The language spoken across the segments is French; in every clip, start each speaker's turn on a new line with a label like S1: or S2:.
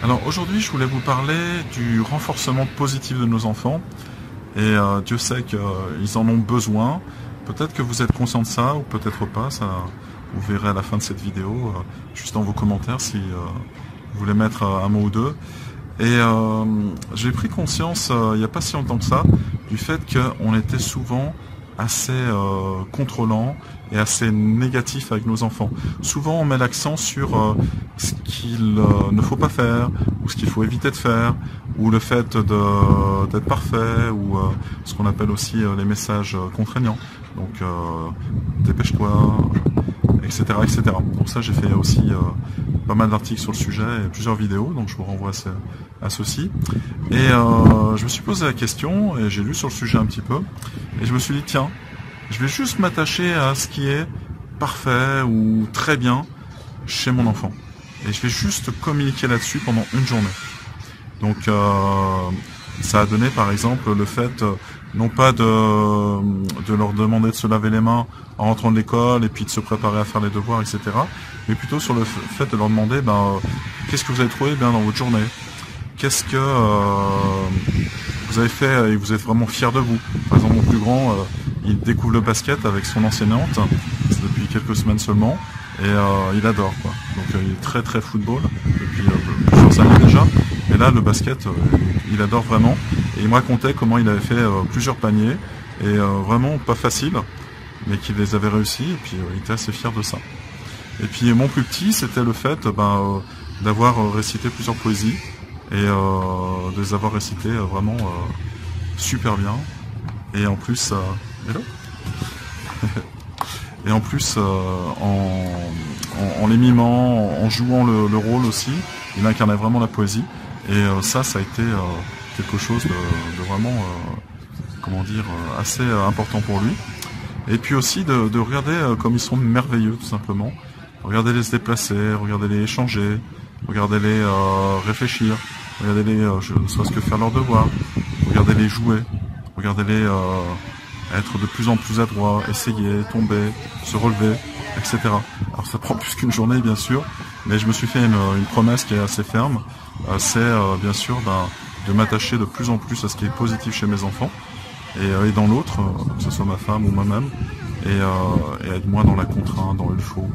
S1: Alors aujourd'hui, je voulais vous parler du renforcement positif de nos enfants. Et Dieu sait qu'ils en ont besoin. Peut-être que vous êtes conscient de ça, ou peut-être pas. Ça, vous verrez à la fin de cette vidéo, juste dans vos commentaires, si vous voulez mettre un mot ou deux. Et j'ai pris conscience, il n'y a pas si longtemps que ça, du fait qu'on était souvent assez contrôlant et assez négatif avec nos enfants. Souvent on met l'accent sur ce qu'il ne faut pas faire, ou ce qu'il faut éviter de faire, ou le fait d'être parfait, ou ce qu'on appelle aussi les messages contraignants. Donc dépêche-toi, etc., etc. Donc ça, j'ai fait aussi pas mal d'articles sur le sujet et plusieurs vidéos, donc je vous renvoie à ceci. Et je me suis posé la question, et j'ai lu sur le sujet un petit peu, et je me suis dit, tiens, je vais juste m'attacher à ce qui est parfait ou très bien chez mon enfant. Et je vais juste communiquer là-dessus pendant une journée. Donc ça a donné par exemple le fait, non pas de leur demander de se laver les mains en rentrant de l'école et puis de se préparer à faire les devoirs, etc. Mais plutôt sur le fait de leur demander qu'est-ce que vous avez trouvé bien dans votre journée, qu'est-ce que vous avez fait et vous êtes vraiment fier de vous. Par exemple, mon plus grand, il découvre le basket avec son enseignante, c'est depuis quelques semaines seulement, et il adore, quoi. Donc il est très très football depuis plusieurs années déjà, mais là le basket, il adore vraiment. Et il me racontait comment il avait fait plusieurs paniers, et vraiment pas facile, mais qu'il les avait réussis, et puis il était assez fier de ça. Et puis mon plus petit, c'était le fait d'avoir récité plusieurs poésies, et de les avoir récitées vraiment super bien. Et en plus, hello. Et en plus, en les mimant, en jouant le rôle aussi, il incarnait vraiment la poésie. Et ça a été quelque chose de vraiment, comment dire, assez important pour lui. Et puis aussi de regarder comme ils sont merveilleux, tout simplement. Regardez-les se déplacer, regardez-les échanger, regardez-les réfléchir, regardez-les ne serait-ce que faire leurs devoirs, regardez-les jouer, regardez-les être de plus en plus adroits, essayer, tomber, se relever, etc. Alors ça prend plus qu'une journée bien sûr, mais je me suis fait une promesse qui est assez ferme, c'est bien sûr de m'attacher de plus en plus à ce qui est positif chez mes enfants, et dans l'autre, que ce soit ma femme ou moi-même, et être moins dans la contrainte, dans le faux,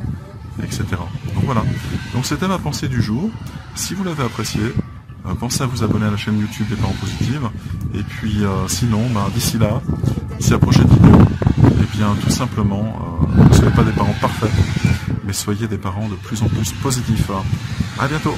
S1: etc. Donc voilà, donc c'était ma pensée du jour. Si vous l'avez apprécié, pensez à vous abonner à la chaîne YouTube des Parents Positifs, et puis sinon, d'ici là, d'ici la prochaine vidéo, et bien tout simplement, ne soyez pas des parents parfaits, mais soyez des parents de plus en plus positifs. À bientôt.